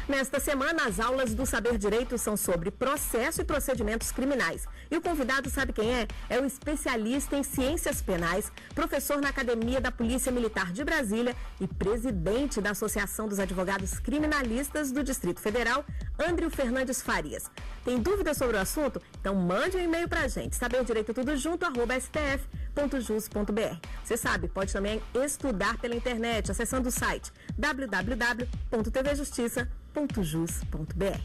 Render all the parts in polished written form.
Nesta semana, as aulas do Saber Direito são sobre processo e procedimentos criminais. E o convidado, sabe quem é? É o especialista em ciências penais, professor na Academia da Polícia Militar de Brasília e presidente da Associação dos Advogados Criminalistas do Distrito Federal, Andreo Fernandes Farias. Tem dúvidas sobre o assunto? Então mande um e-mail pra gente, saberdireitotudojunto@stf.jus.br. Você sabe, pode também estudar pela internet, acessando o site www.tvjustiça.jus.br.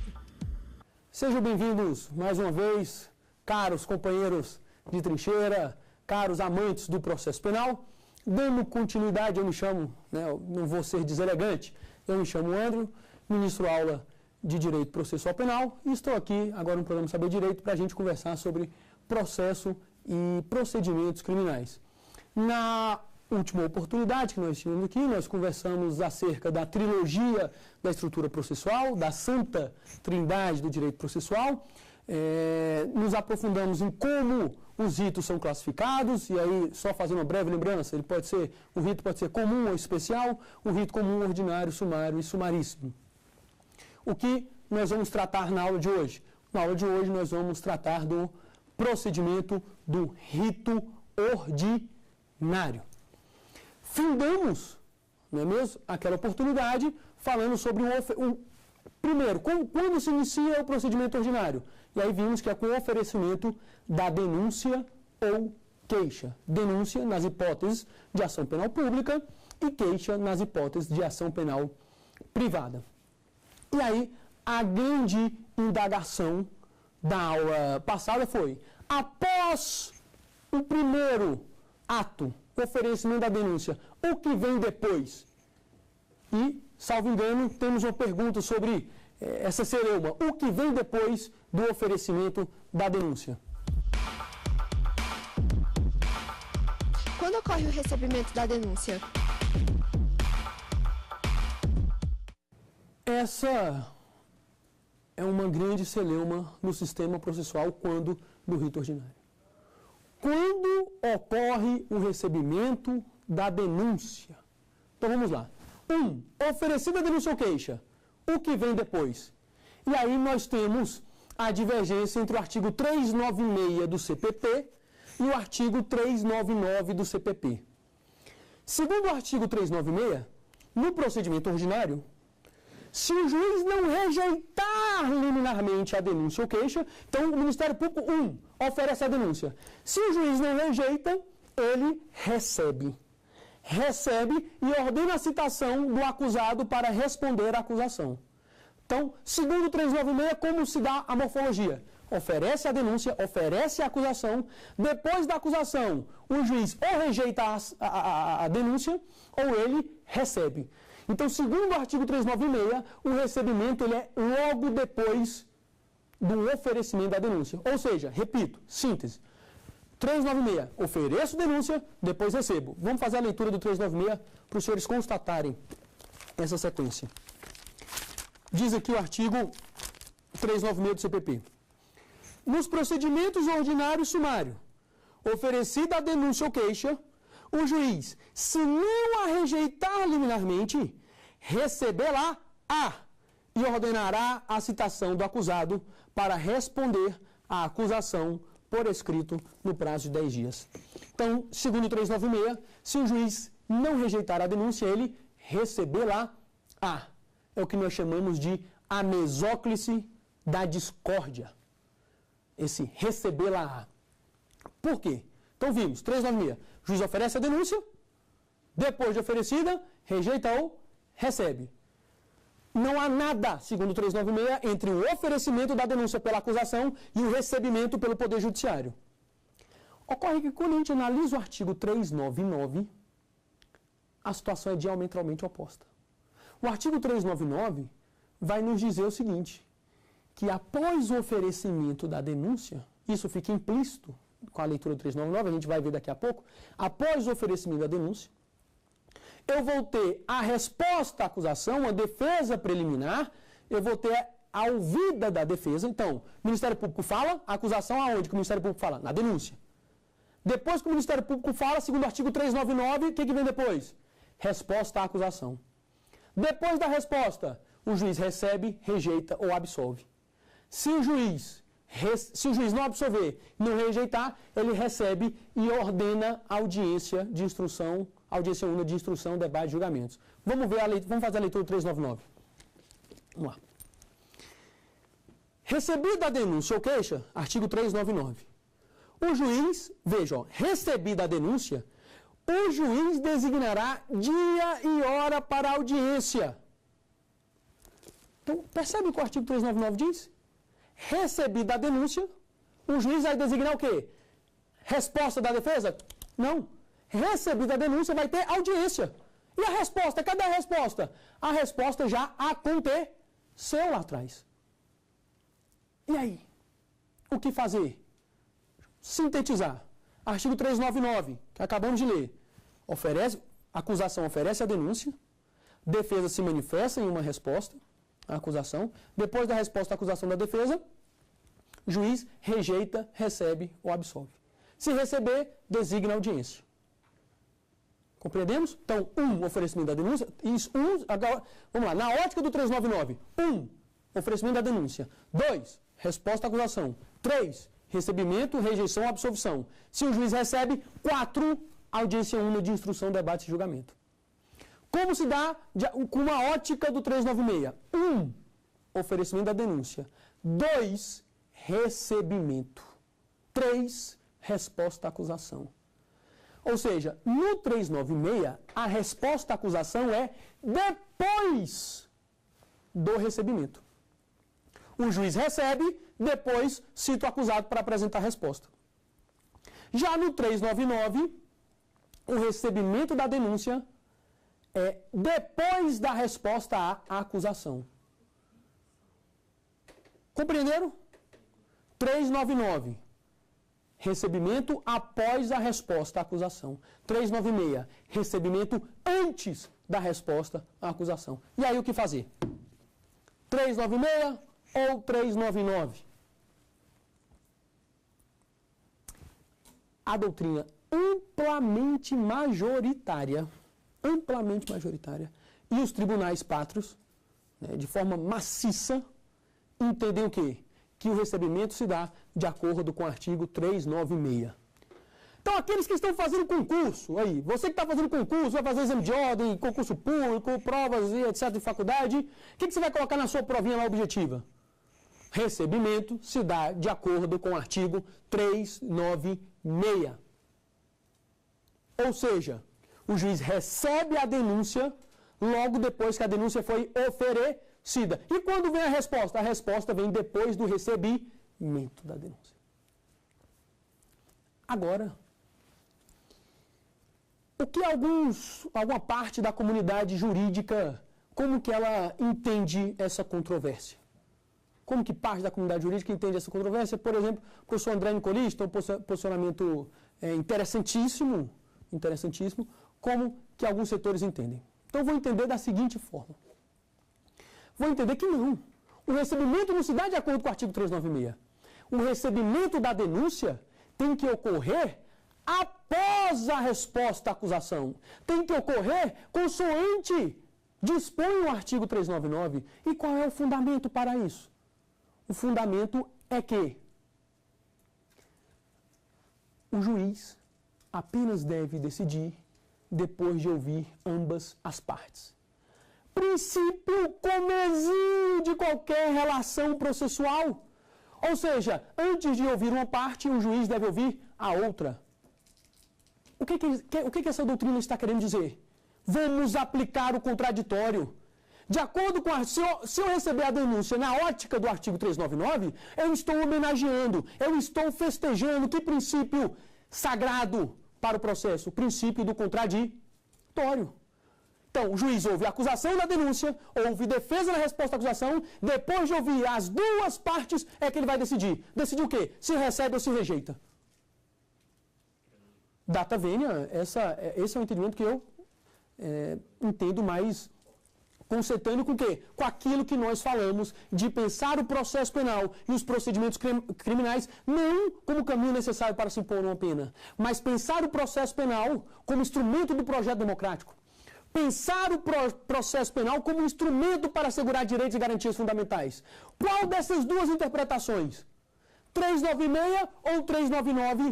Sejam bem-vindos mais uma vez, caros companheiros de trincheira, caros amantes do processo penal. Dando continuidade, eu me chamo, eu não vou ser deselegante, eu me chamo Andreo, ministro aula de Direito Processual Penal e estou aqui agora no programa Saber Direito para a gente conversar sobre processo e procedimentos criminais. Na última oportunidade que nós tivemos aqui, nós conversamos acerca da trilogia da estrutura processual, da Santa Trindade do Direito Processual, nos aprofundamos em como os ritos são classificados, e aí, só fazendo uma breve lembrança, o rito pode ser comum ou especial, o rito comum, ordinário, sumário e sumaríssimo. O que nós vamos tratar na aula de hoje? Na aula de hoje nós vamos tratar do procedimento do rito ordinário. Findamos, não é mesmo, aquela oportunidade falando sobre primeiro, quando se inicia o procedimento ordinário. E aí vimos que é com o oferecimento da denúncia ou queixa. Denúncia nas hipóteses de ação penal pública e queixa nas hipóteses de ação penal privada. E aí, a grande indagação da aula passada foi, após o primeiro ato, o oferecimento da denúncia, o que vem depois? E, salvo engano, temos uma pergunta sobre essa celeuma. O que vem depois do oferecimento da denúncia? Quando ocorre o recebimento da denúncia? Essa é uma grande celeuma no sistema processual do rito ordinário. Quando ocorre o recebimento da denúncia? Então vamos lá. Oferecida a denúncia ou queixa. O que vem depois? E aí nós temos a divergência entre o artigo 396 do CPP e o artigo 399 do CPP. Segundo o artigo 396, no procedimento ordinário, se o juiz não rejeitar liminarmente a denúncia ou queixa, então o Ministério Público, oferece a denúncia. Se o juiz não rejeita, ele recebe. Recebe e ordena a citação do acusado para responder à acusação. Então, segundo o 396, como se dá a morfologia? Oferece a denúncia, oferece a acusação. Depois da acusação, o juiz ou rejeita a denúncia ou ele recebe. Então, segundo o artigo 396, o recebimento ele é logo depois do oferecimento da denúncia. Ou seja, repito, síntese. 396, ofereço denúncia, depois recebo. Vamos fazer a leitura do 396 para os senhores constatarem essa sequência. Diz aqui o artigo 396 do CPP. Nos procedimentos ordinário e sumário, oferecida a denúncia ou queixa, o juiz, se não a rejeitar liminarmente, receberá-a e ordenará a citação do acusado para responder à acusação por escrito no prazo de 10 dias. Então, segundo o 396, se o juiz não rejeitar a denúncia, ele receberá-a. É o que nós chamamos de a mesóclise da discórdia. Esse recebê-la-á. Por quê? Então vimos, 396, o juiz oferece a denúncia, depois de oferecida, rejeita ou recebe. Não há nada, segundo o 396, entre o oferecimento da denúncia pela acusação e o recebimento pelo Poder Judiciário. Ocorre que quando a gente analisa o artigo 399, a situação é diametralmente oposta. O artigo 399 vai nos dizer o seguinte, que após o oferecimento da denúncia, isso fica implícito com a leitura do 399, a gente vai ver daqui a pouco, após o oferecimento da denúncia, eu vou ter a resposta à acusação, a defesa preliminar, eu vou ter a ouvida da defesa. Então, o Ministério Público fala, a acusação aonde que o Ministério Público fala? Na denúncia. Depois que o Ministério Público fala, segundo o artigo 399, o que vem depois? Resposta à acusação. Depois da resposta, o juiz recebe, rejeita ou absolve. Se o juiz não absolver, não rejeitar, ele recebe e ordena audiência de instrução, audiência única de instrução, debate e julgamentos. Vamos fazer a leitura do 399. Vamos lá. Recebida a denúncia ou queixa, artigo 399. O juiz, veja, recebida a denúncia, o juiz designará dia e hora para a audiência. Então, percebe o que o artigo 399 diz? Recebida a denúncia, o juiz vai designar o quê? Resposta da defesa? Não. Recebida a denúncia, vai ter audiência. E a resposta? Cadê a resposta? A resposta já aconteceu lá atrás. E aí? O que fazer? Sintetizar. Artigo 399, que acabamos de ler. A acusação oferece a denúncia, defesa se manifesta em uma resposta à acusação, depois da resposta à acusação da defesa, juiz rejeita, recebe ou absolve. Se receber, designa audiência. Compreendemos? Então, oferecimento da denúncia, agora, vamos lá, na ótica do 399, oferecimento da denúncia, 2, resposta à acusação, 3, recebimento, rejeição, absolvição. Se o juiz recebe, 4, audiência única de instrução, debate e julgamento. Como se dá com uma ótica do 396? Oferecimento da denúncia. 2, recebimento. 3, resposta à acusação. Ou seja, no 396, a resposta à acusação é depois do recebimento. O juiz recebe, depois cita o acusado para apresentar a resposta. Já no 399, o recebimento da denúncia é depois da resposta à acusação. Compreenderam? 399. Recebimento após a resposta à acusação. 396. Recebimento antes da resposta à acusação. E aí o que fazer? 396 ou 399? A doutrina amplamente majoritária, e os tribunais pátrios, de forma maciça, entendem o quê? Que o recebimento se dá de acordo com o artigo 396. Então, aqueles que estão fazendo concurso, aí, você que está fazendo concurso, vai fazer exame de ordem, concurso público, provas e etc. de faculdade, o que você vai colocar na sua provinha lá objetiva? Recebimento se dá de acordo com o artigo 396. Ou seja, o juiz recebe a denúncia logo depois que a denúncia foi oferecida. E quando vem a resposta? A resposta vem depois do recebimento da denúncia. Agora, o que alguma parte da comunidade jurídica, como que ela entende essa controvérsia? Como que parte da comunidade jurídica entende essa controvérsia? Por exemplo, o professor André Nicolista, um posicionamento interessantíssimo, como que alguns setores entendem. Então, eu vou entender da seguinte forma. Vou entender que não. O recebimento não se dá de acordo com o artigo 396. O recebimento da denúncia tem que ocorrer após a resposta à acusação. Tem que ocorrer consoante dispõe o artigo 399. E qual é o fundamento para isso? O fundamento é que o juiz apenas deve decidir depois de ouvir ambas as partes. Princípio comezinho de qualquer relação processual. Ou seja, antes de ouvir uma parte, o juiz deve ouvir a outra. O que essa doutrina está querendo dizer? Vamos aplicar o contraditório. De acordo com se eu receber a denúncia na ótica do artigo 399, eu estou homenageando, eu estou festejando que princípio sagrado para o processo? O princípio do contraditório. Então, o juiz ouve a acusação da denúncia, ouve defesa na resposta à acusação, depois de ouvir as duas partes, é que ele vai decidir. Decidir o quê? Se recebe ou se rejeita. Data venia, esse é o entendimento que eu entendo mais concetâneo com o quê? Com aquilo que nós falamos de pensar o processo penal e os procedimentos criminais não como caminho necessário para se impor uma pena, mas pensar o processo penal como instrumento do projeto democrático. pensar o processo penal como um instrumento para assegurar direitos e garantias fundamentais. Qual dessas duas interpretações? 396 ou 399?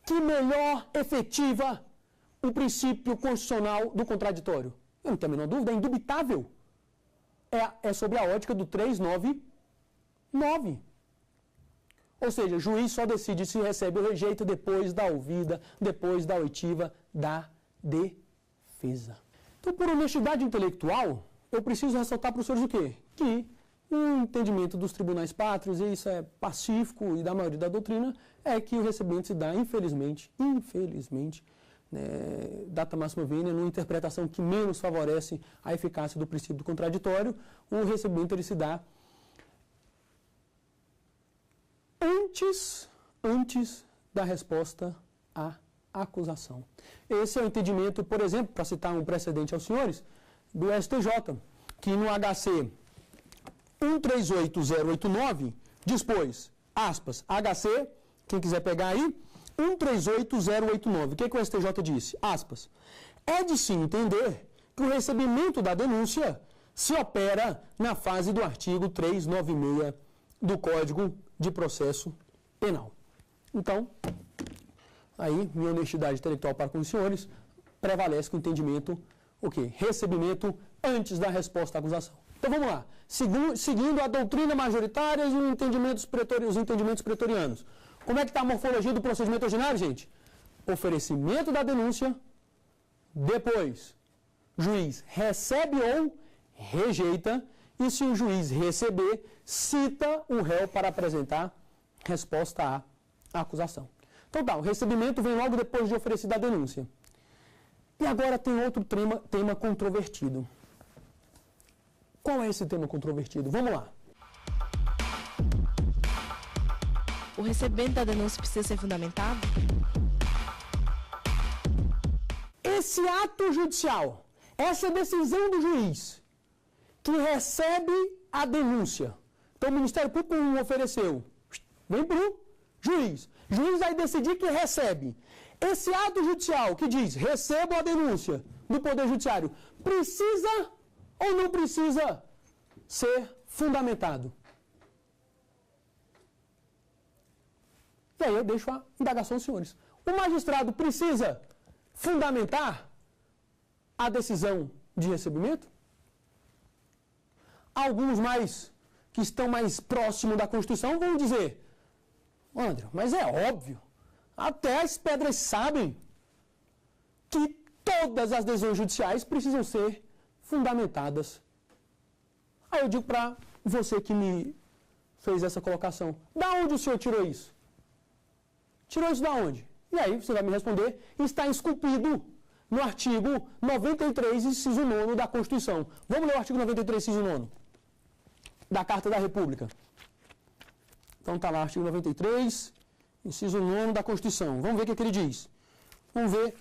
Que melhor efetiva o princípio constitucional do contraditório? Eu não tenho a menor dúvida, é indubitável. É sobre a ótica do 399. Ou seja, o juiz só decide se recebe ou rejeita depois da ouvida, depois da oitiva da defesa. Então, por honestidade intelectual, eu preciso ressaltar para os senhores o quê? Que o entendimento dos tribunais pátrios, e isso é pacífico e da maioria da doutrina, é que o recebimento se dá, infelizmente, data máxima venia, numa interpretação que menos favorece a eficácia do princípio do contraditório, o recebimento ele se dá antes da resposta à acusação. Esse é o entendimento, por exemplo, para citar um precedente aos senhores, do STJ, que no HC 138089 dispôs, aspas, HC, quem quiser pegar aí, 138089. O que o STJ disse? Aspas. É de se entender que o recebimento da denúncia se opera na fase do artigo 396 do Código de Processo Penal. Então, aí, minha honestidade intelectual para com os senhores, prevalece com o entendimento, o quê? Recebimento antes da resposta à acusação. Então, vamos lá. Seguindo a doutrina majoritária e os entendimentos pretorianos. Como é que está a morfologia do procedimento ordinário, gente? Oferecimento da denúncia, depois, juiz recebe ou rejeita, e se o juiz receber, cita o réu para apresentar resposta à acusação. Então tá, o recebimento vem logo depois de oferecida a denúncia. E agora tem outro tema controvertido. Qual é esse tema controvertido? Vamos lá. O recebimento da denúncia precisa ser fundamentado? Esse ato judicial, essa decisão do juiz, que recebe a denúncia. Então o Ministério Público não ofereceu. Vem para o juiz. O juiz vai decidir que recebe. Esse ato judicial que diz, recebo a denúncia do Poder Judiciário, precisa ou não precisa ser fundamentado? E aí eu deixo a indagação aos senhores. O magistrado precisa fundamentar a decisão de recebimento? Alguns que estão mais próximos da Constituição vão dizer, André, mas é óbvio, até as pedras sabem que todas as decisões judiciais precisam ser fundamentadas. Aí eu digo para você que me fez essa colocação, da onde o senhor tirou isso? Tirou isso da onde? E aí você vai me responder, está esculpido no artigo 93, inciso 9 da Constituição. Vamos ler o artigo 93, inciso 9 da Carta da República. Então está lá, artigo 93, inciso 9 da Constituição. Vamos ver o que ele diz. Vamos ver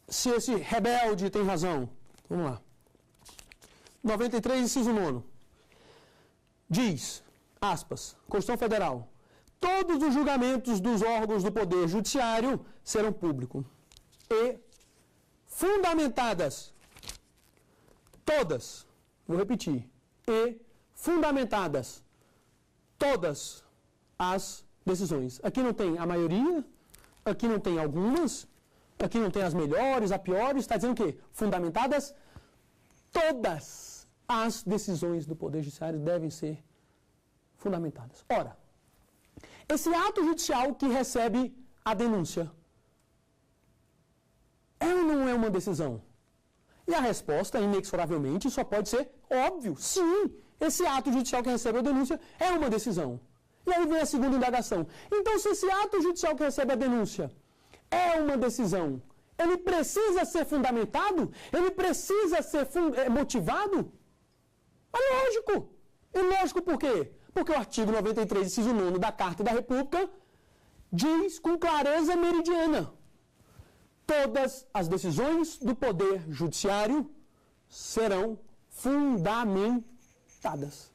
se esse rebelde tem razão. Vamos lá. 93, inciso 9. Diz, aspas, Constituição Federal, todos os julgamentos dos órgãos do Poder Judiciário serão públicos e fundamentadas todas, vou repetir, e fundamentadas todas as decisões. Aqui não tem a maioria, aqui não tem algumas, aqui não tem as melhores, a piores, está dizendo o quê? Fundamentadas todas as decisões do Poder Judiciário devem ser fundamentadas. Ora, esse ato judicial que recebe a denúncia é ou não é uma decisão? E a resposta, inexoravelmente, só pode ser óbvio. Sim, esse ato judicial que recebe a denúncia é uma decisão. E aí vem a segunda indagação. Então, se esse ato judicial que recebe a denúncia é uma decisão, ele precisa ser fundamentado? Ele precisa ser motivado? É lógico. É lógico por quê? Porque o artigo 93, inciso 9 da Carta da República diz com clareza meridiana: todas as decisões do Poder Judiciário serão fundamentadas.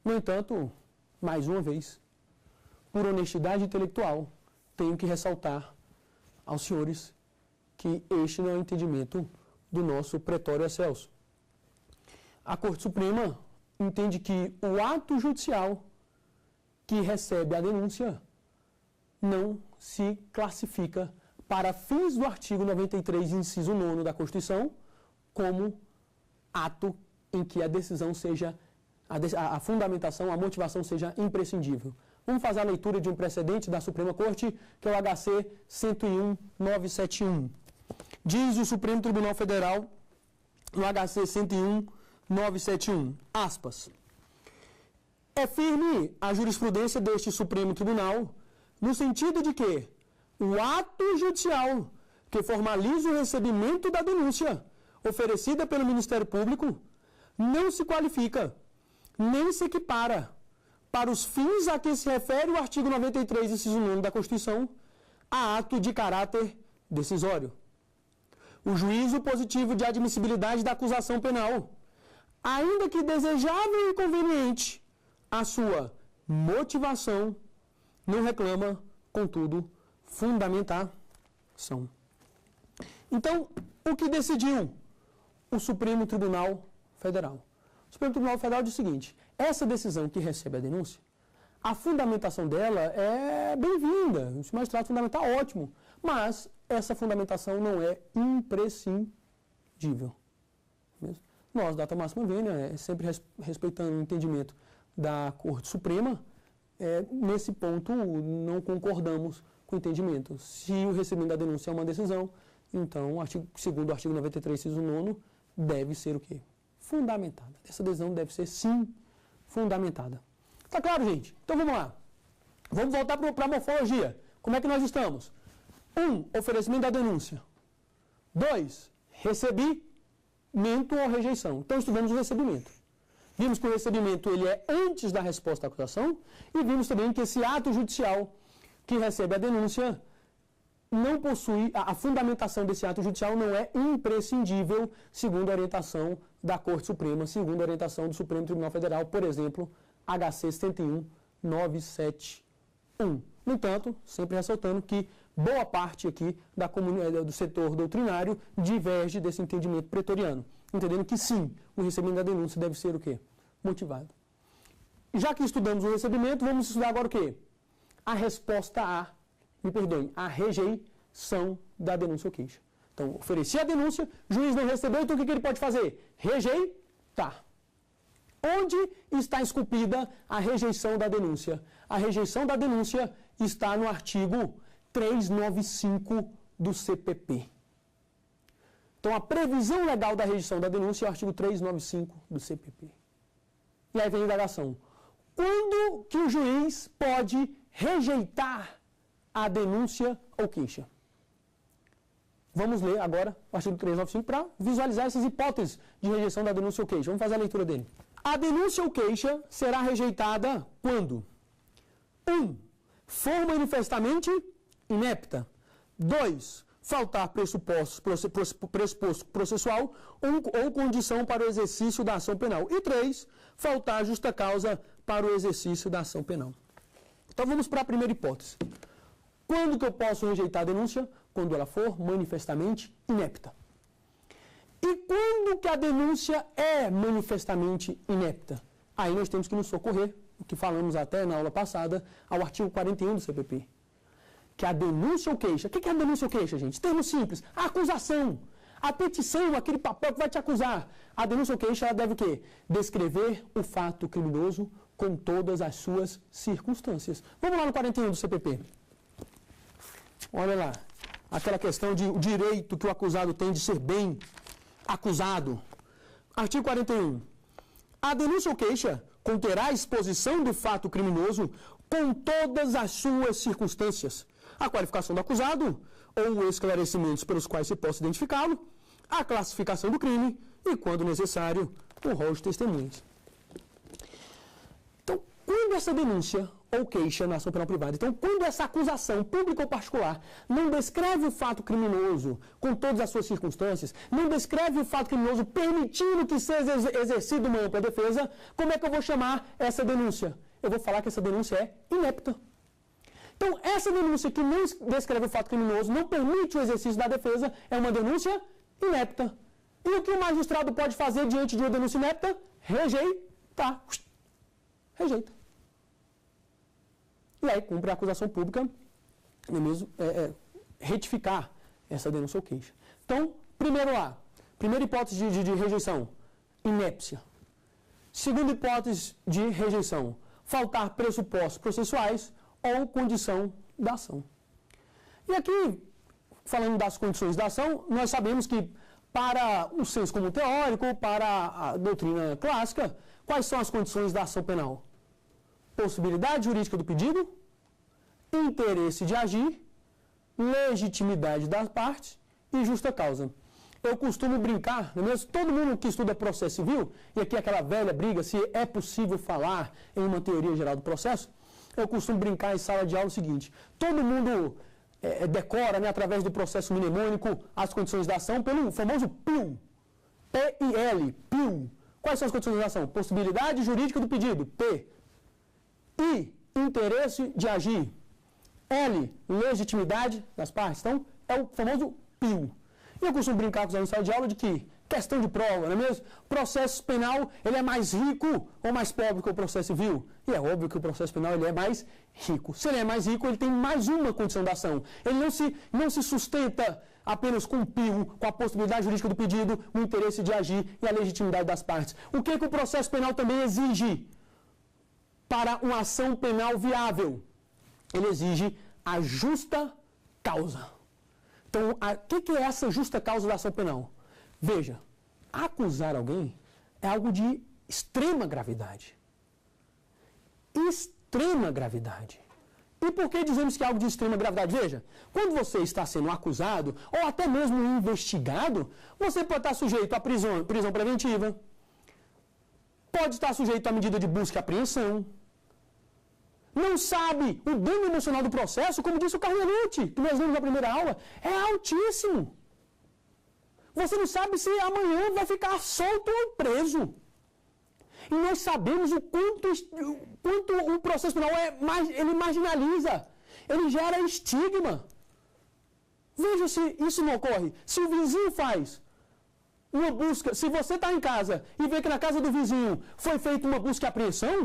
No entanto, mais uma vez, por honestidade intelectual, tenho que ressaltar aos senhores que este não é o entendimento do nosso pretório excelso. A Corte Suprema entende que o ato judicial que recebe a denúncia não se classifica para fins do artigo 93, inciso 9 da Constituição, como ato em que a decisão seja, a fundamentação, a motivação seja imprescindível. Vamos fazer a leitura de um precedente da Suprema Corte, que é o HC 101.971. Diz o Supremo Tribunal Federal, no HC 101.971, aspas, é firme a jurisprudência deste Supremo Tribunal, no sentido de que o ato judicial que formaliza o recebimento da denúncia oferecida pelo Ministério Público não se qualifica, nem se equipara para os fins a que se refere o artigo 93, inciso 9 da Constituição, a ato de caráter decisório. O juízo positivo de admissibilidade da acusação penal, ainda que desejável e conveniente, a sua motivação não reclama, contudo, fundamentação. Então, o que decidiu o Supremo Tribunal Federal? O Supremo Tribunal Federal diz o seguinte: essa decisão que recebe a denúncia, a fundamentação dela é bem-vinda, o magistrado fundamental ótimo, mas essa fundamentação não é imprescindível. Nós, data máxima vênia, sempre respeitando o entendimento da Corte Suprema, nesse ponto não concordamos com o entendimento. Se o recebimento da denúncia é uma decisão, então, segundo o artigo 93, inciso 9, deve ser o quê? Fundamentada. Essa decisão deve ser, sim, fundamentada. Tá claro, gente? Então, vamos lá. Vamos voltar para a morfologia. Como é que nós estamos? 1. Oferecimento da denúncia. 2. Recebimento ou rejeição. Então, estudamos o recebimento. Vimos que o recebimento ele é antes da resposta à acusação e vimos também que esse ato judicial que recebe a denúncia não possui, a fundamentação desse ato judicial não é imprescindível, segundo a orientação da Corte Suprema, segundo a orientação do Supremo Tribunal Federal, por exemplo, HC 101.971. No entanto, sempre ressaltando que boa parte aqui do setor doutrinário diverge desse entendimento pretoriano, entendendo que sim, o recebimento da denúncia deve ser o quê? Motivado. Já que estudamos o recebimento, vamos estudar agora o quê? A resposta a rejeição da denúncia ou queixa. Então, ofereci a denúncia, juiz não recebeu, então o que ele pode fazer? Rejeitar. Onde está esculpida a rejeição da denúncia? A rejeição da denúncia está no artigo 395 do CPP. Então, a previsão legal da rejeição da denúncia é o artigo 395 do CPP. E aí vem a indagação. Quando que o juiz pode rejeitar a denúncia ou queixa? Vamos ler agora o artigo 395 para visualizar essas hipóteses de rejeição da denúncia ou queixa. Vamos fazer a leitura dele. A denúncia ou queixa será rejeitada quando 1. For manifestamente inepta. 2. Faltar pressuposto processual ou condição para o exercício da ação penal. E 3. Faltar justa causa para o exercício da ação penal. Então vamos para a primeira hipótese. Quando que eu posso rejeitar a denúncia? Quando ela for manifestamente inepta. E quando que a denúncia é manifestamente inepta? Aí nós temos que nos socorrer, o que falamos até na aula passada, ao artigo 41 do CPP. Que a denúncia ou queixa. O que é a denúncia ou queixa, gente? Termo simples. A acusação. A petição, aquele papel que vai te acusar. A denúncia ou queixa, ela deve o quê? Descrever o fato criminoso com todas as suas circunstâncias. Vamos lá no 41 do CPP. Olha lá. Aquela questão de o direito que o acusado tem de ser bem acusado. Artigo 41. A denúncia ou queixa conterá a exposição do fato criminoso com todas as suas circunstâncias. A qualificação do acusado ou esclarecimentos pelos quais se possa identificá-lo, a classificação do crime e, quando necessário, o rol de testemunhas. Então, quando essa denúncia ou queixa na ação penal privada, então, quando essa acusação, pública ou particular, não descreve o fato criminoso com todas as suas circunstâncias, não descreve o fato criminoso permitindo que seja exercida uma ampla defesa, como é que eu vou chamar essa denúncia? Eu vou falar que essa denúncia é inepta. Então, essa denúncia que não descreve o fato criminoso, não permite o exercício da defesa, é uma denúncia inepta. E o que o magistrado pode fazer diante de uma denúncia inepta? Rejeitar. Rejeita. E aí cumpre a acusação pública, mesmo, retificar essa denúncia ou queixa. Então, primeira hipótese de rejeição, inépcia. Segunda hipótese de rejeição, faltar pressupostos processuais ou condição da ação. E aqui, falando das condições da ação, nós sabemos que para o senso comum teórico, para a doutrina clássica, quais são as condições da ação penal? Possibilidade jurídica do pedido, interesse de agir, legitimidade das partes e justa causa. Eu costumo brincar, não é mesmo? Todo mundo que estuda processo civil, e aqui aquela velha briga se é possível falar em uma teoria geral do processo, eu costumo brincar em sala de aula o seguinte: todo mundo decora, né, através do processo mnemônico, as condições da ação pelo famoso PIL. P-I-L, PIL. Quais são as condições da ação? Possibilidade jurídica do pedido, P. I, interesse de agir. L, legitimidade das partes. Então, é o famoso PIL. E eu costumo brincar com os alunos em sala de aula de que, questão de prova, não é mesmo? Processo penal, ele é mais rico ou mais pobre que o processo civil? E é óbvio que o processo penal ele é mais rico. Se ele é mais rico, ele tem mais uma condição da ação. Ele não se sustenta apenas com o PIL, com a possibilidade jurídica do pedido, o interesse de agir e a legitimidade das partes. O que o processo penal também exige para uma ação penal viável? Ele exige a justa causa. Então, o que é essa justa causa da ação penal? Veja, acusar alguém é algo de extrema gravidade. Extrema gravidade. E por que dizemos que é algo de extrema gravidade? Veja, quando você está sendo acusado, ou até mesmo investigado, você pode estar sujeito à prisão preventiva, pode estar sujeito à medida de busca e apreensão. Não sabe o dano emocional do processo, como disse o Carnelucci, que nós vimos na primeira aula, é altíssimo. Você não sabe se amanhã vai ficar solto ou preso. E nós sabemos o quanto o processo penal ele marginaliza, ele gera estigma. Veja se isso não ocorre. Se o vizinho faz uma busca, se você está em casa e vê que na casa do vizinho foi feita uma busca e apreensão,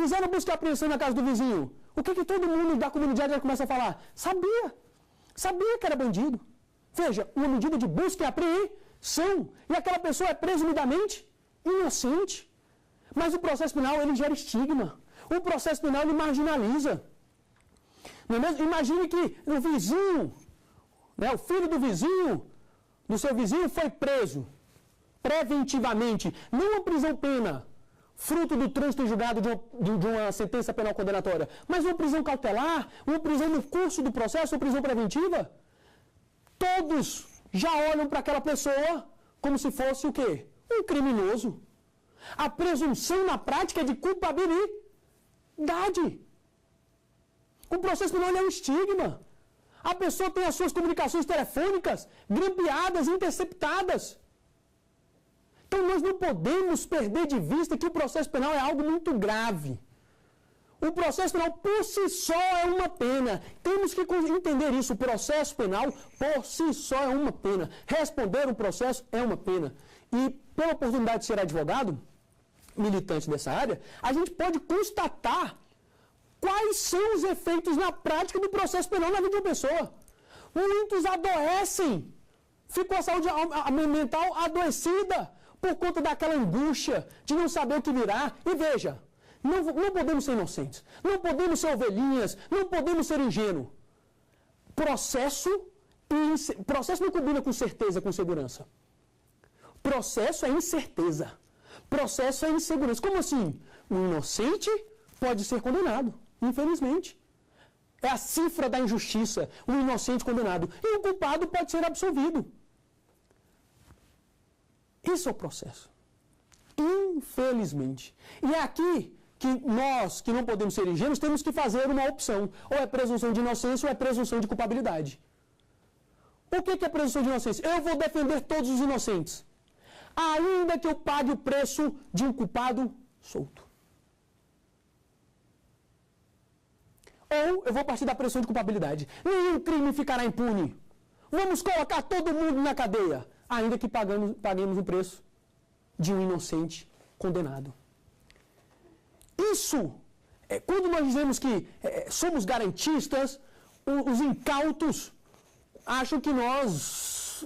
fizeram busca e apreensão na casa do vizinho, o que todo mundo da comunidade já começa a falar? Sabia que era bandido. Veja, uma medida de busca e apreensão, e aquela pessoa é presumidamente inocente. Mas o processo penal, ele gera estigma. O processo penal, ele marginaliza. Não é mesmo? Imagine que o vizinho, né, o filho do vizinho, do seu vizinho, foi preso preventivamente, não uma prisão-pena, fruto do trânsito julgado de uma sentença penal condenatória, mas uma prisão cautelar, uma prisão no curso do processo, uma prisão preventiva. Todos já olham para aquela pessoa como se fosse o quê? Um criminoso. A presunção na prática é de culpabilidade. O processo penal é um estigma. A pessoa tem as suas comunicações telefônicas grampeadas, interceptadas. Então nós não podemos perder de vista que o processo penal é algo muito grave. O processo penal por si só é uma pena. Temos que entender isso. O processo penal por si só é uma pena. Responder um processo é uma pena. E pela oportunidade de ser advogado, militante dessa área, a gente pode constatar quais são os efeitos na prática do processo penal na vida de uma pessoa. Muitos adoecem. Ficou a saúde mental adoecida por conta daquela angústia de não saber o que virá. E veja, não podemos ser inocentes, não podemos ser ovelhinhas, não podemos ser ingênuos. Processo não combina com certeza, com segurança. Processo é incerteza. Processo é insegurança. Como assim? O inocente pode ser condenado, infelizmente. É a cifra da injustiça, o inocente condenado. E o culpado pode ser absolvido. Isso é o processo. Infelizmente. E é aqui que nós, que não podemos ser ingênuos, temos que fazer uma opção. Ou é presunção de inocência ou é presunção de culpabilidade. O que é presunção de inocência? Eu vou defender todos os inocentes, ainda que eu pague o preço de um culpado solto. Ou eu vou partir da pressão de culpabilidade. Nenhum crime ficará impune. Vamos colocar todo mundo na cadeia, ainda que paguemos o preço de um inocente condenado. Isso, quando nós dizemos que somos garantistas, os incautos acham que nós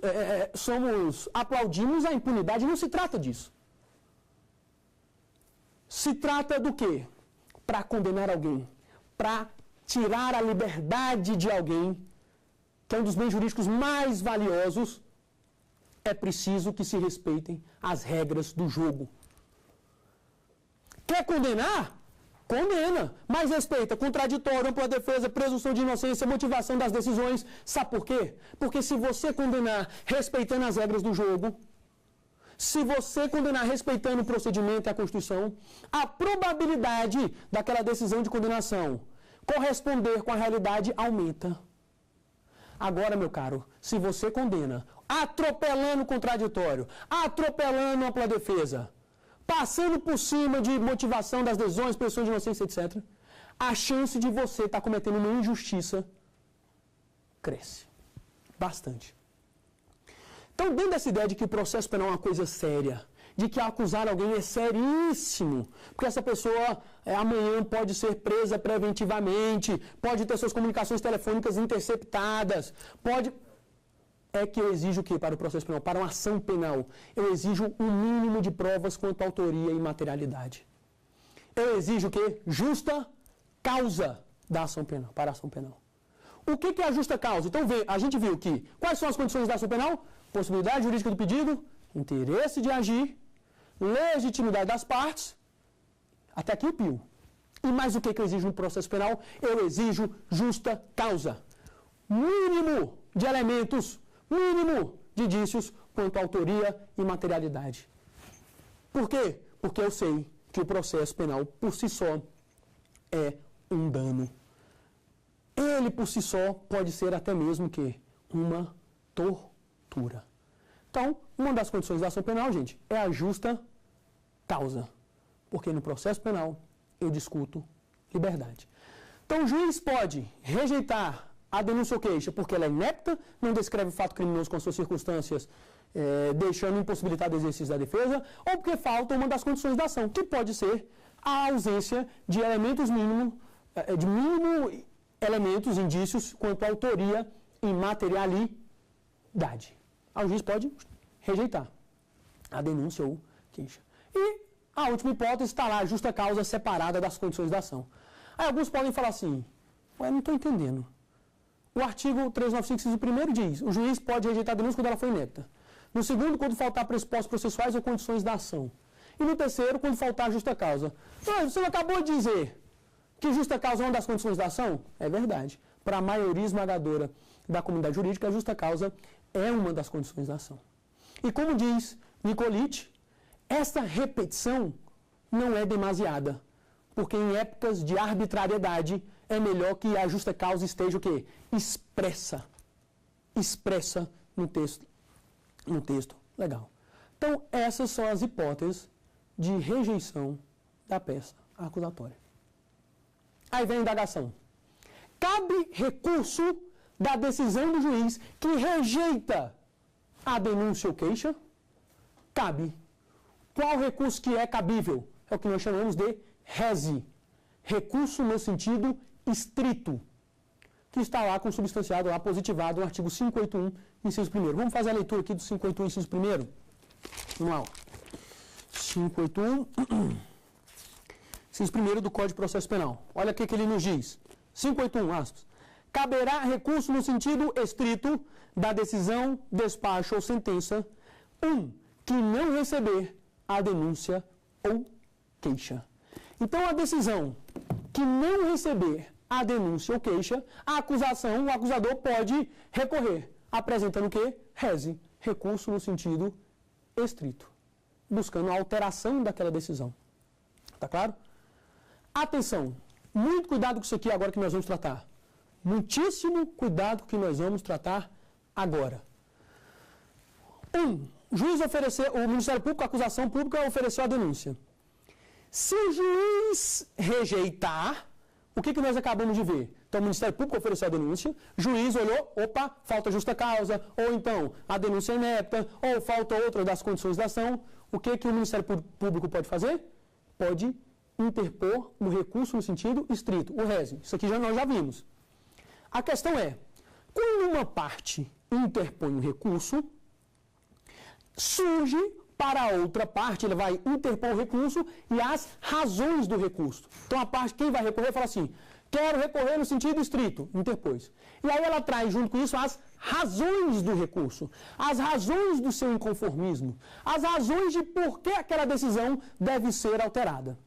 aplaudimos a impunidade. Não se trata disso. Se trata do quê? Para condenar alguém, para tirar a liberdade de alguém, que é um dos bens jurídicos mais valiosos, é preciso que se respeitem as regras do jogo. Quer condenar? Condena, mas respeita contraditório, ampla defesa, presunção de inocência, motivação das decisões. Sabe por quê? Porque se você condenar respeitando as regras do jogo, se você condenar respeitando o procedimento e a Constituição, a probabilidade daquela decisão de condenação corresponder com a realidade aumenta. Agora, meu caro, se você condena atropelando o contraditório, atropelando a ampla defesa, passando por cima de motivação das decisões, presunção de inocência, etc., a chance de você estar cometendo uma injustiça cresce bastante. Então, dentro dessa ideia de que o processo penal é uma coisa séria, de que acusar alguém é seríssimo, porque essa pessoa amanhã pode ser presa preventivamente, pode ter suas comunicações telefônicas interceptadas, pode... É que eu exijo o quê para o processo penal? Para uma ação penal, eu exijo um mínimo de provas quanto à autoria e materialidade. Eu exijo o quê? Justa causa da ação penal, para a ação penal. O que é a justa causa? Então, a gente viu que quais são as condições da ação penal? Possibilidade jurídica do pedido, interesse de agir, legitimidade das partes, até aqui o pio. E mais o que eu exijo no processo penal? Eu exijo justa causa. Mínimo de elementos, mínimo de indícios quanto à autoria e materialidade. Por quê? Porque eu sei que o processo penal, por si só, é um dano. Ele, por si só, pode ser até mesmo que uma tortura. Então, uma das condições da ação penal, gente, é a justa causa. Porque no processo penal eu discuto liberdade. Então, o juiz pode rejeitar a denúncia ou queixa porque ela é inepta, não descreve o fato criminoso com as suas circunstâncias, deixando impossibilitado o exercício da defesa, ou porque falta uma das condições da ação, que pode ser a ausência de elementos mínimos, elementos, indícios quanto à autoria e materialidade. O juiz pode rejeitar a denúncia ou queixa. E a última hipótese está lá, a justa causa separada das condições da ação. Aí alguns podem falar assim, não estou entendendo. O artigo 395, inciso 1º diz, o juiz pode rejeitar a denúncia quando ela for inepta. No segundo, quando faltar pressupostos processuais ou condições da ação. E no terceiro, quando faltar justa causa. Você não acabou de dizer que justa causa é uma das condições da ação? É verdade. Para a maioria esmagadora da comunidade jurídica, a justa causa é uma das condições da ação. E como diz Nicolite, essa repetição não é demasiada, porque em épocas de arbitrariedade é melhor que a justa causa esteja o quê? Expressa no texto legal. Então, essas são as hipóteses de rejeição da peça acusatória. Aí vem a indagação. Cabe recurso da decisão do juiz que rejeita a denúncia ou queixa? Cabe. Qual recurso que é cabível? É o que nós chamamos de rese. Recurso no sentido estrito, que está lá consubstanciado, lá positivado no artigo 581, inciso 1º. Vamos fazer a leitura aqui do 581, inciso 1º? Vamos lá. 581, inciso 1º do Código de Processo Penal. Olha o que ele nos diz. 581, aspas. Caberá recurso no sentido estrito da decisão, despacho ou sentença, que não receber a denúncia ou queixa. Então, a decisão que não receber a denúncia ou queixa, a acusação, o acusador pode recorrer, apresentando o quê? Rese, recurso no sentido estrito, buscando a alteração daquela decisão. Tá claro? Atenção, muito cuidado com isso aqui agora que nós vamos tratar. Muitíssimo cuidado que nós vamos tratar agora. O Ministério Público, a acusação pública ofereceu a denúncia. Se o juiz rejeitar, o que nós acabamos de ver? Então, o Ministério Público ofereceu a denúncia, juiz olhou, opa, falta justa causa, ou então a denúncia é inepta, ou falta outra das condições da ação. O que o Ministério Público pode fazer? Pode interpor um recurso no sentido estrito, o rese. Isso aqui nós já vimos. A questão é, quando uma parte interpõe um recurso, surge para a outra parte, ele vai interpor o recurso e as razões do recurso. Então, a parte, quem vai recorrer, fala assim, quero recorrer no sentido estrito, interpôs. E aí ela traz junto com isso as razões do recurso, as razões do seu inconformismo, as razões de por que aquela decisão deve ser alterada.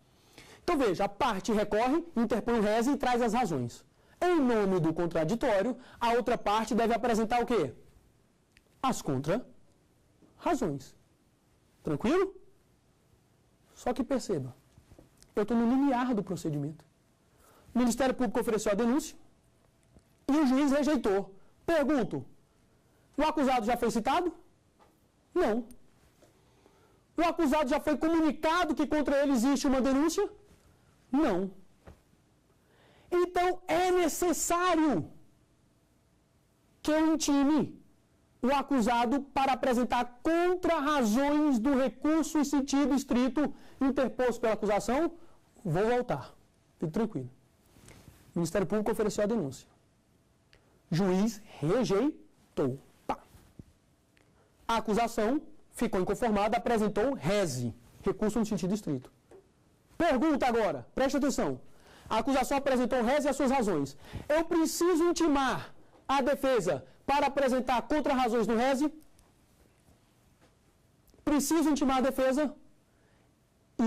Então, veja, a parte recorre, interpõe o rese e traz as razões. Em nome do contraditório, a outra parte deve apresentar o quê? As contra-razões. Tranquilo? Só que perceba, eu estou no limiar do procedimento. O Ministério Público ofereceu a denúncia e o juiz rejeitou. Pergunto, o acusado já foi citado? Não. O acusado já foi comunicado que contra ele existe uma denúncia? Não. Então, é necessário que eu intime o acusado para apresentar contra-razões do recurso em sentido estrito interposto pela acusação. Vou voltar. Fique tranquilo. O Ministério Público ofereceu a denúncia. Juiz rejeitou. Pá. A acusação ficou inconformada, apresentou rese, recurso no sentido estrito. Pergunta agora, preste atenção. A acusação apresentou rese e as suas razões. Eu preciso intimar a defesa para apresentar contra-razões do rese? Preciso intimar a defesa?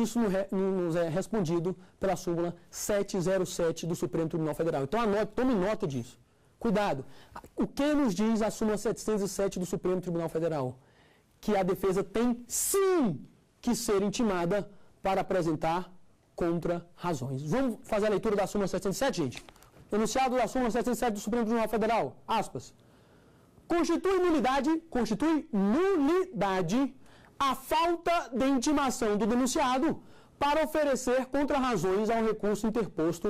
Isso nos é respondido pela súmula 707 do Supremo Tribunal Federal. Então, tome nota disso. Cuidado. O que nos diz a súmula 707 do Supremo Tribunal Federal? Que a defesa tem, sim, que ser intimada para apresentar contra-razões. Vamos fazer a leitura da súmula 707, gente? Enunciado da súmula 707 do Supremo Tribunal Federal. Aspas. Constitui nulidade a falta de intimação do denunciado para oferecer contra-razões ao recurso interposto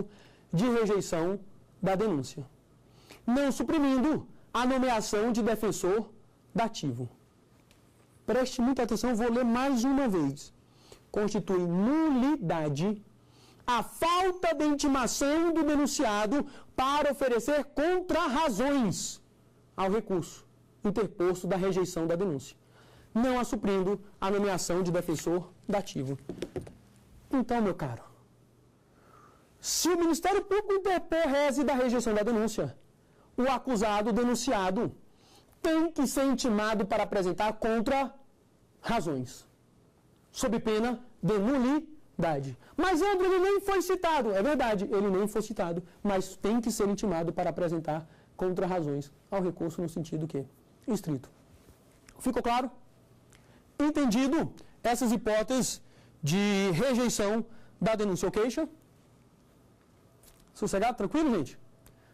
de rejeição da denúncia, não suprimindo a nomeação de defensor dativo. Preste muita atenção, vou ler mais uma vez. Constitui nulidade a falta de intimação do denunciado para oferecer contra-razões ao recurso interposto da rejeição da denúncia, não a suprindo a nomeação de defensor dativo. Então, meu caro, se o Ministério Público interpor rese da rejeição da denúncia, o acusado, o denunciado, tem que ser intimado para apresentar contra-razões, sob pena de nulidade. Mas, André, ele nem foi citado. É verdade, ele nem foi citado, mas tem que ser intimado para apresentar contra-razões ao recurso no sentido que? Estrito. Ficou claro? Entendido essas hipóteses de rejeição da denúncia ou queixa? Sossegado? Tranquilo, gente?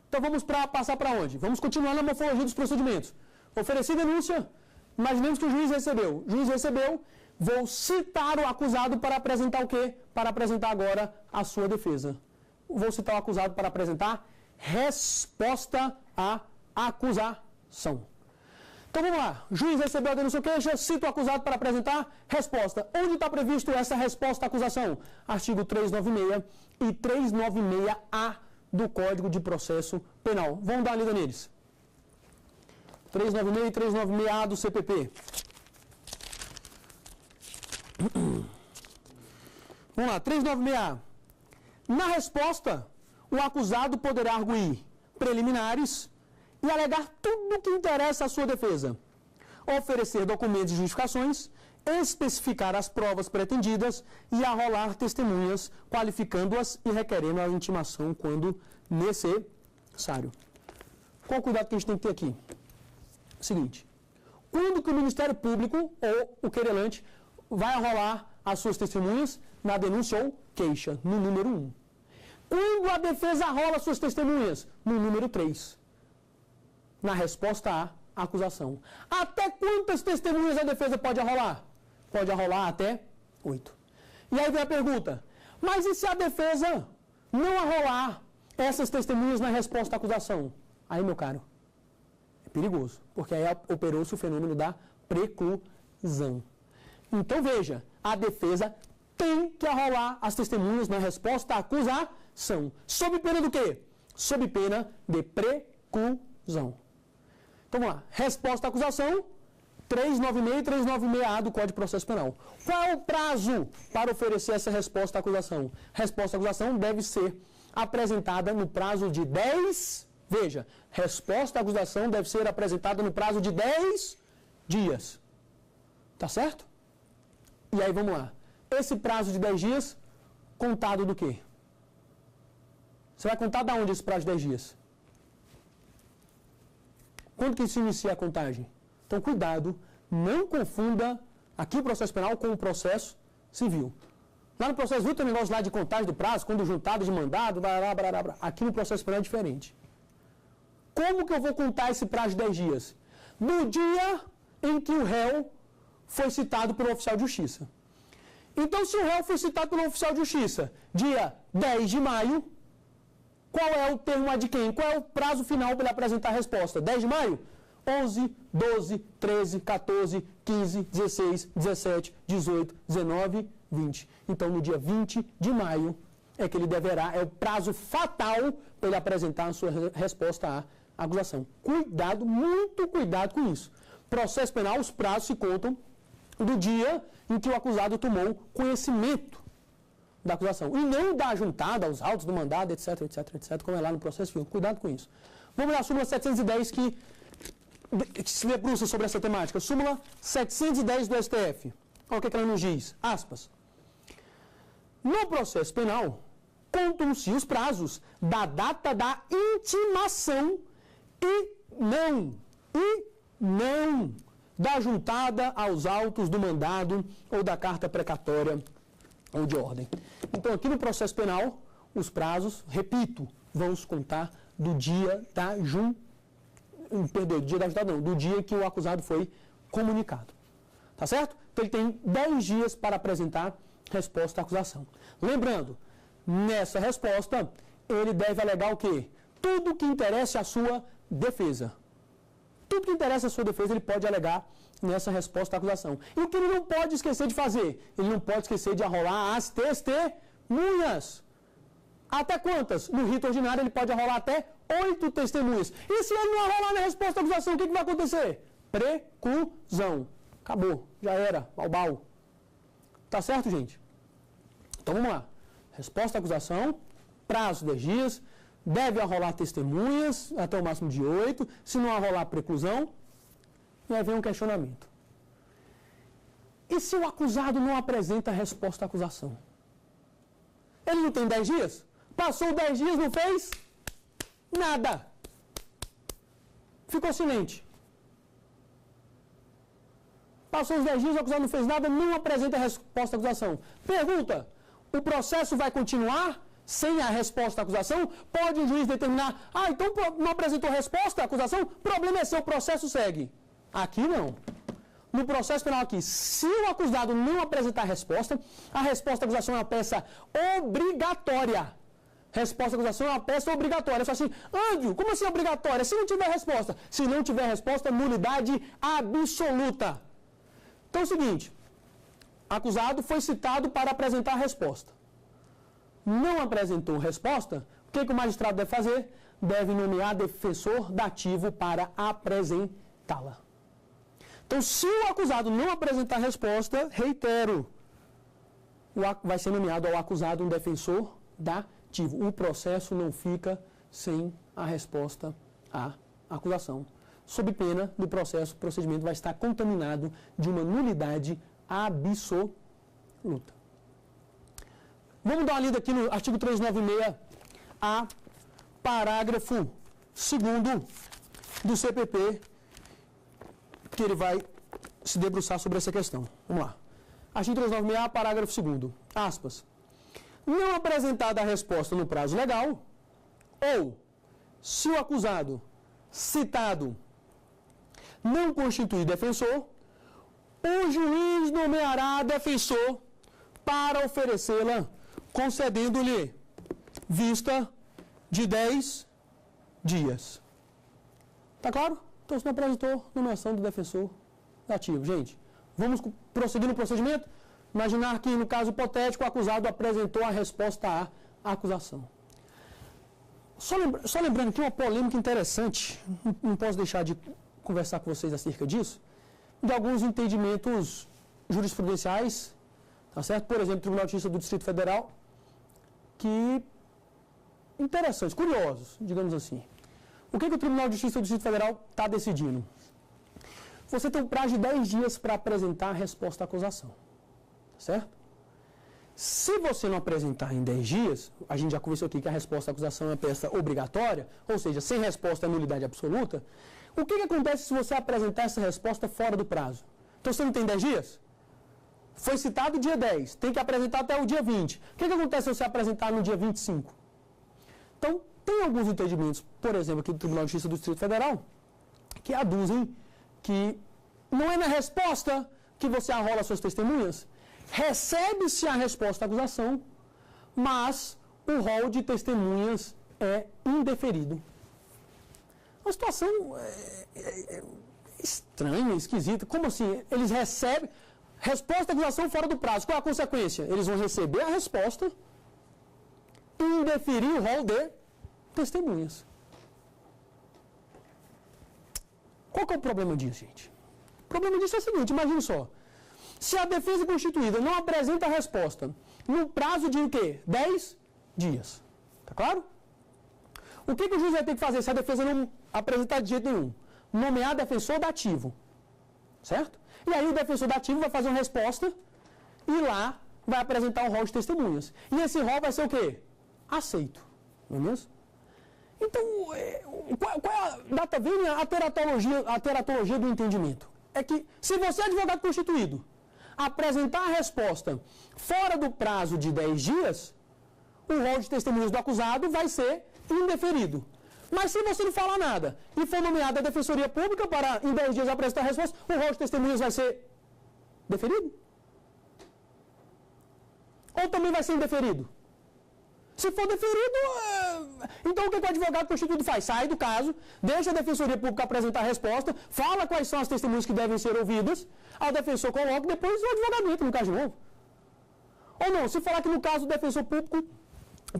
Então vamos passar para onde? Vamos continuar na morfologia dos procedimentos. Ofereci denúncia, imaginemos que o juiz recebeu. O juiz recebeu, vou citar o acusado para apresentar o quê? Para apresentar agora a sua defesa. Vou citar o acusado para apresentar resposta à acusação. Então vamos lá. Juiz recebeu a denúncia ou queixa, cita o acusado para apresentar resposta. Onde está previsto essa resposta à acusação? Artigo 396 e 396-A do Código de Processo Penal. Vamos dar uma lida neles. 396 e 396-A do CPP. Vamos lá, 396-A. Na resposta, o acusado poderá arguir preliminares e alegar tudo que interessa à sua defesa, oferecer documentos e justificações, especificar as provas pretendidas e arrolar testemunhas, qualificando-as e requerendo a intimação quando necessário. Qual o cuidado que a gente tem que ter aqui? Seguinte, quando que o Ministério Público ou o querelante vai arrolar as suas testemunhas? Na denúncia ou queixa, no número 1. Quando a defesa arrola suas testemunhas? No número 3. Na resposta à acusação. Até quantas testemunhas a defesa pode arrolar? Pode arrolar até 8. E aí vem a pergunta, mas e se a defesa não arrolar essas testemunhas na resposta à acusação. Aí, meu caro, é perigoso, porque aí operou-se o fenômeno da preclusão. Então, veja, a defesa tem que arrolar as testemunhas na resposta à acusação. Sob pena do quê? Sob pena de preclusão. Então, vamos lá. Resposta à acusação, 396 e 396A do Código de Processo Penal. Qual é o prazo para oferecer essa resposta à acusação? Resposta à acusação deve ser apresentada no prazo de 10... Veja, resposta à acusação deve ser apresentada no prazo de 10 dias. Tá certo? E aí, vamos lá. Esse prazo de 10 dias, contado do quê? Você vai contar de onde esse prazo de 10 dias? Quando que se inicia a contagem? Então, cuidado, não confunda aqui o processo penal com o processo civil. Lá no processo civil tem um negócio lá de contagem do prazo, quando juntado de mandado, blá, blá, blá, blá. Aqui no processo penal é diferente. Como que eu vou contar esse prazo de 10 dias? No dia em que o réu foi citado pelo oficial de justiça. Então, se o réu foi citado pelo oficial de justiça dia 10 de maio, qual é o termo adquém? Qual é o prazo final para ele apresentar a resposta? 10 de maio? 11, 12, 13, 14, 15, 16, 17, 18, 19, 20. Então, no dia 20 de maio é que ele deverá, é o prazo fatal para ele apresentar a sua resposta à acusação. Cuidado, muito cuidado com isso. Processo penal, os prazos se contam do dia em que o acusado tomou conhecimento da acusação. E não da juntada aos autos do mandado, etc, etc, etc, como é lá no processo civil. Cuidado com isso. Vamos lá, súmula 710 que se debruça sobre essa temática. Súmula 710 do STF. Olha o que ela nos diz. Aspas. No processo penal, contam-se os prazos da data da intimação e não da juntada aos autos do mandado ou da carta precatória ou de ordem. Então, aqui no processo penal, os prazos, repito, vão se contar do dia da do dia que o acusado foi comunicado. Tá certo? Então, ele tem 10 dias para apresentar resposta à acusação. Lembrando, nessa resposta, ele deve alegar o quê? Tudo que interessa à sua defesa. Tudo que interessa à sua defesa, ele pode alegar nessa resposta à acusação. E o que ele não pode esquecer de fazer? Ele não pode esquecer de arrolar as testemunhas. Até quantas? No rito ordinário, ele pode arrolar até 8 testemunhas. E se ele não arrolar na resposta à acusação, o que vai acontecer? Preclusão. Acabou. Já era. Balbal. Tá certo, gente? Então, vamos lá. Resposta à acusação, prazo 10 dias, deve arrolar testemunhas até o máximo de 8, se não arrolar preclusão, e aí vem um questionamento. E se o acusado não apresenta a resposta à acusação? Ele não tem 10 dias? Passou 10 dias, não fez nada. Ficou silente. Passou os 10 dias, o acusado não fez nada, não apresenta a resposta à acusação. Pergunta, o processo vai continuar sem a resposta à acusação? Pode o juiz determinar, então não apresentou resposta à acusação? O problema é seu, o processo segue. Aqui não. No processo penal aqui, se o acusado não apresentar a resposta à acusação é uma peça obrigatória. Resposta à acusação é uma peça obrigatória. Só assim, Ândio, como assim obrigatória? Se não tiver resposta. Se não tiver resposta, nulidade absoluta. Então é o seguinte, acusado foi citado para apresentar a resposta. Não apresentou resposta, o que o magistrado deve fazer? Deve nomear defensor dativo para apresentá-la. Então, se o acusado não apresentar resposta, reitero, vai ser nomeado ao acusado um defensor dativo. O processo não fica sem a resposta à acusação. Sob pena do processo, o procedimento vai estar contaminado de uma nulidade absoluta. Vamos dar uma lida aqui no artigo 396A, parágrafo 2º do CPP, que ele vai se debruçar sobre essa questão. Vamos lá. Artigo 396A, parágrafo 2º. Aspas. Não apresentada a resposta no prazo legal, ou se o acusado citado não constituir defensor, o juiz nomeará defensor para oferecê-la, concedendo-lhe vista de 10 dias. Tá claro? Então, se não apresentou, nomeação do defensor ativo. Gente, vamos prosseguir no procedimento? Imaginar que, no caso hipotético, o acusado apresentou a resposta à acusação. Só lembrando que uma polêmica interessante, não posso deixar de conversar com vocês acerca disso, de alguns entendimentos jurisprudenciais, tá certo? Por exemplo, o Tribunal de Justiça do Distrito Federal, que interessantes, curiosos, digamos assim. O que o Tribunal de Justiça do Distrito Federal está decidindo? Você tem um prazo de 10 dias para apresentar a resposta à acusação, certo? Se você não apresentar em 10 dias, a gente já conversou aqui que a resposta à acusação é peça obrigatória, ou seja, sem resposta é nulidade absoluta. O que acontece se você apresentar essa resposta fora do prazo? Então você não tem 10 dias? Foi citado dia 10, tem que apresentar até o dia 20. O que acontece se você apresentar no dia 25? Então, tem alguns entendimentos, por exemplo, aqui do Tribunal de Justiça do Distrito Federal, que aduzem que não é na resposta que você arrola suas testemunhas, recebe-se a resposta à acusação, mas o rol de testemunhas é indeferido. Uma situação estranha, esquisita. Como assim? Eles recebem resposta à acusação fora do prazo. Qual é a consequência? Eles vão receber a resposta e indeferir o rol de testemunhas. Qual que é o problema disso, gente? O problema disso é o seguinte, imagine só. Se a defesa constituída não apresenta a resposta no prazo de o quê? 10 dias. Tá claro? O que o juiz vai ter que fazer se a defesa não apresentar de jeito nenhum? Nomear defensor dativo. Certo? E aí o defensor dativo vai fazer uma resposta e lá vai apresentar um rol de testemunhas. E esse rol vai ser o quê? Aceito. Não é mesmo? Então, qual é data vem a teratologia do entendimento? É que, se você é advogado constituído, apresentar a resposta fora do prazo de 10 dias, o rol de testemunhas do acusado vai ser indeferido. Mas se você não falar nada e for nomeado a Defensoria Pública para, em 10 dias, apresentar a resposta, o rol de testemunhas vai ser deferido? Ou também vai ser indeferido? Se for deferido, então o que o advogado constituído faz? Sai do caso, deixa a Defensoria Pública apresentar a resposta, fala quais são as testemunhas que devem ser ouvidas, ao defensor coloca e depois o advogado entra no caso de novo. Ou não, se falar que no caso do defensor público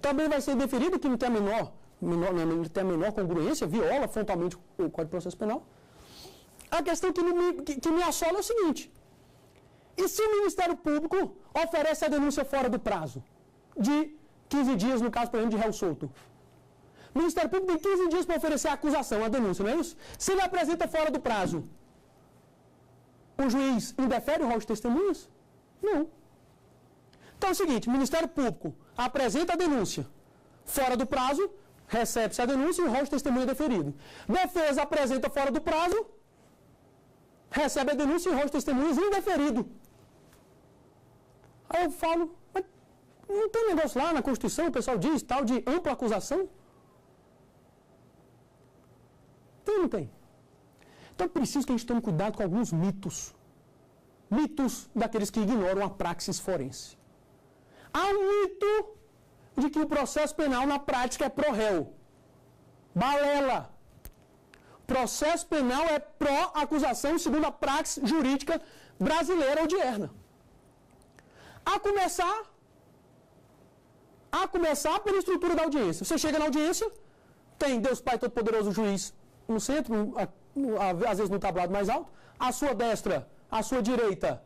também vai ser deferido, que não tem a menor congruência, viola frontalmente o Código de Processo Penal, a questão que me assola é o seguinte: e se o Ministério Público oferece a denúncia fora do prazo de 15 dias, no caso, por exemplo, de réu solto? O Ministério Público tem 15 dias para oferecer a acusação, a denúncia, não é isso? Se ele apresenta fora do prazo, o juiz indefere o rol de testemunhas? Não. Então é o seguinte, o Ministério Público apresenta a denúncia fora do prazo, recebe-se a denúncia e o rol de testemunha é deferido. Defesa apresenta fora do prazo, recebe a denúncia e o rol de testemunhas indeferido. Aí eu falo, mas não tem negócio lá na Constituição, o pessoal diz, tal de ampla acusação? Tem ou não tem? Então é preciso que a gente tome cuidado com alguns mitos. Mitos daqueles que ignoram a praxis forense. Há um mito de que o processo penal na prática é pró-réu. Balela. Processo penal é pró-acusação segundo a praxis jurídica brasileira odierna. A começar pela estrutura da audiência. Você chega na audiência, tem Deus Pai Todo-Poderoso, juiz no centro, às vezes no tablado mais alto, à sua destra, à sua direita,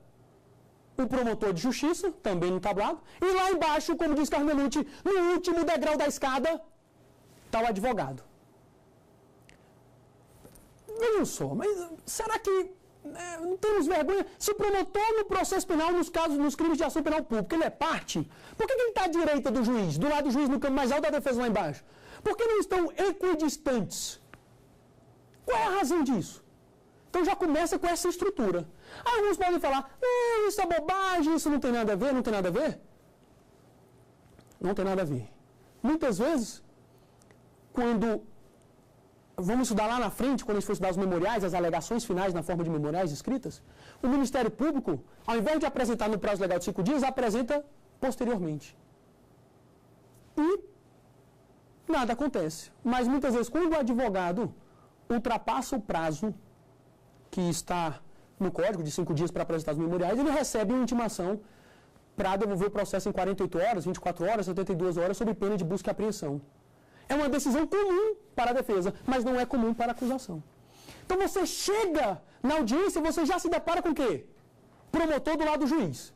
o promotor de justiça, também no tablado, e lá embaixo, como diz Carmelucci, no último degrau da escada, está o advogado. Vejam só, mas será que não temos vergonha? Se o promotor no processo penal, nos crimes de ação penal pública, ele é parte, por que ele está à direita do juiz, do lado do juiz no campo mais alto da defesa lá embaixo? Por que não estão equidistantes? Qual é a razão disso? Então já começa com essa estrutura. Alguns podem falar, isso é bobagem, isso não tem nada a ver, não tem nada a ver. Não tem nada a ver. Muitas vezes, quando vamos estudar lá na frente, quando a gente for estudar os memoriais, as alegações finais na forma de memoriais escritas, o Ministério Público, ao invés de apresentar no prazo legal de 5 dias, apresenta posteriormente. E nada acontece. Mas muitas vezes, quando o advogado ultrapassa o prazo que está no código de 5 dias para apresentar os memoriais, ele recebe uma intimação para devolver o processo em 48 horas, 24 horas, 72 horas, sob pena de busca e apreensão. É uma decisão comum para a defesa, mas não é comum para a acusação. Então você chega na audiência e você já se depara com o quê? Promotor do lado do juiz.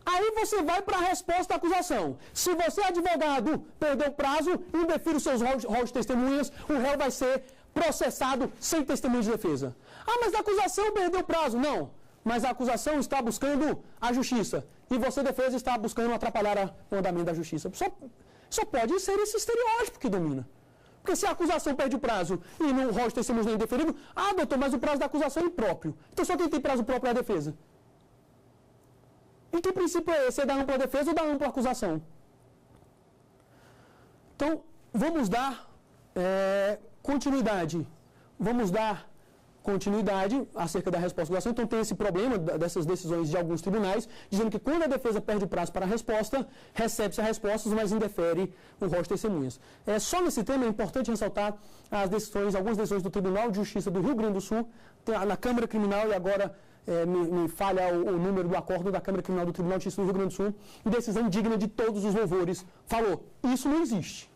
Aí você vai para a resposta da acusação. Se você, advogado, perdeu o prazo, indefere os seus rolos de testemunhas, o réu vai ser processado sem testemunho de defesa. Ah, mas a acusação perdeu o prazo. Não, mas a acusação está buscando a justiça. E você, defesa, está buscando atrapalhar o andamento da justiça. Só pode ser esse estereótipo que domina. Porque se a acusação perde o prazo e não o rol de testemunhas não é indeferido, ah, doutor, mas o prazo da acusação é impróprio. Então só quem tem prazo próprio é a defesa. E que princípio é esse? É da ampla defesa ou da ampla acusação? Então, vamos dar continuidade. Vamos dar continuidade acerca da resposta da acusação. Então, tem esse problema dessas decisões de alguns tribunais, dizendo que quando a defesa perde o prazo para a resposta, recebe-se a resposta, mas indefere o rol de testemunhas. Só nesse tema é importante ressaltar as decisões, algumas decisões do Tribunal de Justiça do Rio Grande do Sul, na Câmara Criminal, e agora me falha o número do acordo da Câmara Criminal do Tribunal de Justiça do Rio Grande do Sul, decisão digna de todos os louvores. Falou, isso não existe.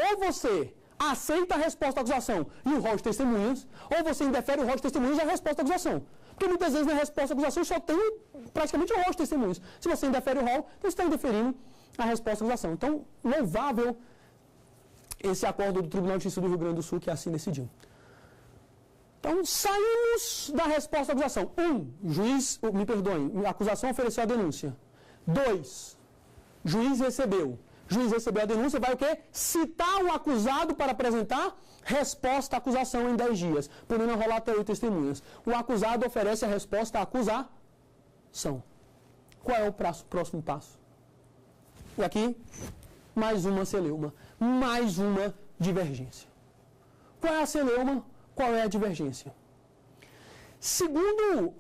Ou você aceita a resposta da acusação e o rol de testemunhas, ou você indefere o rol de testemunhas e a resposta da acusação. Porque muitas vezes na resposta da acusação só tem praticamente o rol de testemunhas. Se você indefere o rol, você está indeferindo a resposta da acusação. Então, louvável esse acordo do Tribunal de Justiça do Rio Grande do Sul que assim decidiu. Então, saímos da resposta da acusação. A acusação ofereceu a denúncia. 2, juiz recebeu. Juiz recebeu a denúncia, vai o quê? Citar o acusado para apresentar resposta à acusação em 10 dias, podendo rolar até 8 testemunhas. O acusado oferece a resposta à acusação. Qual é o próximo passo? E aqui, mais uma celeuma, mais uma divergência. Qual é a celeuma? Qual é a divergência? Segundo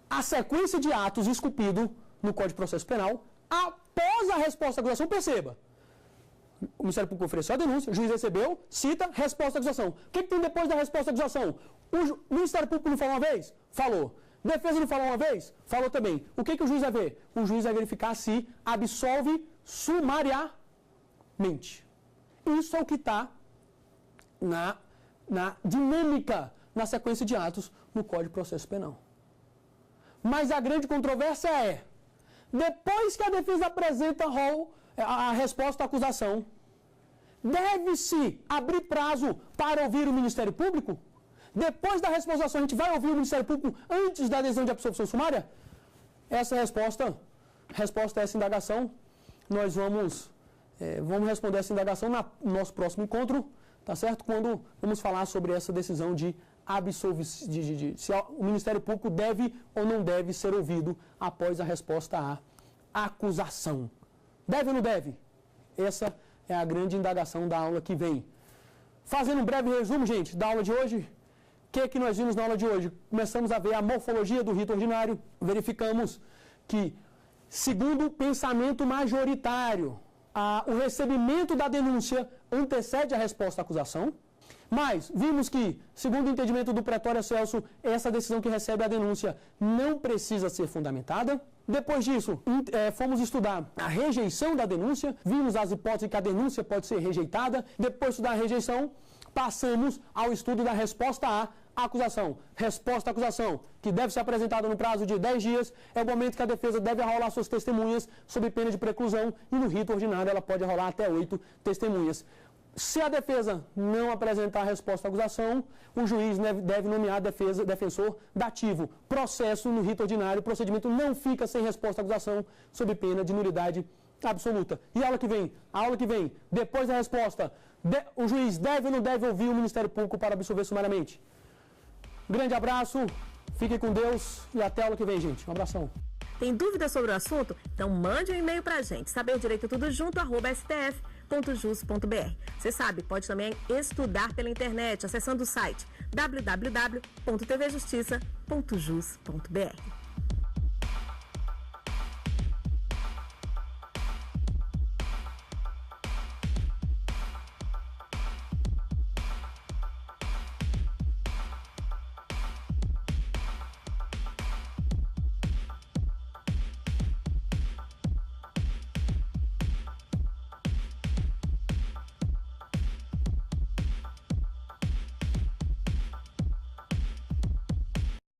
a sequência de atos esculpido no Código de Processo Penal, após a resposta à acusação, perceba, o Ministério Público ofereceu a denúncia, o juiz recebeu, cita, resposta à acusação. O que tem depois da resposta à acusação? O Ministério Público não falou uma vez? Falou. Defesa não falou uma vez? Falou também. O que o juiz vai ver? O juiz vai verificar se absolve sumariamente. Isso é o que está na dinâmica, na sequência de atos no Código de Processo Penal. Mas a grande controvérsia é, depois que a defesa apresenta a resposta à acusação, deve-se abrir prazo para ouvir o Ministério Público? Depois da resposta à acusação, a gente vai ouvir o Ministério Público antes da decisão de absolvição sumária? Essa resposta a essa indagação, nós vamos responder essa indagação no nosso próximo encontro, tá certo? Quando vamos falar sobre essa decisão de absolvição, se o Ministério Público deve ou não deve ser ouvido após a resposta à acusação. Deve ou não deve? Essa é a grande indagação da aula que vem. Fazendo um breve resumo, gente, da aula de hoje, o que nós vimos na aula de hoje? Começamos a ver a morfologia do rito ordinário, verificamos que, segundo o pensamento majoritário, o recebimento da denúncia antecede a resposta à acusação, mas vimos que, segundo o entendimento do Pretório Celso, essa decisão que recebe a denúncia não precisa ser fundamentada. Depois disso, fomos estudar a rejeição da denúncia, vimos as hipóteses que a denúncia pode ser rejeitada. Depois de estudar a rejeição, passamos ao estudo da resposta à acusação. Resposta à acusação, que deve ser apresentada no prazo de 10 dias, é o momento que a defesa deve arrolar suas testemunhas sob pena de preclusão, e no rito ordinário ela pode arrolar até 8 testemunhas. Se a defesa não apresentar a resposta à acusação, o juiz deve nomear defensor dativo. Processo no rito ordinário, o procedimento não fica sem resposta à acusação, sob pena de nulidade absoluta. E a aula que vem, depois da resposta, o juiz deve ou não deve ouvir o Ministério Público para absolver sumariamente? Grande abraço, fiquem com Deus e até a aula que vem, gente. Um abração. Tem dúvidas sobre o assunto? Então mande um e-mail pra gente, saberdireitotudojunto@stf.jus.br. Você sabe, pode também estudar pela internet, acessando o site www.tvjustiça.jus.br.